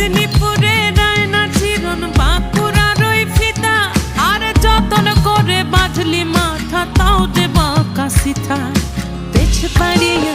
মেদিনীপুরে রায়না চিরন বাঁকুড়ার ওই ফিতা, আর যতন করে বাঁধলি মাথা তাও যে বাঁকা সিথা। পেছ পাড়িয়া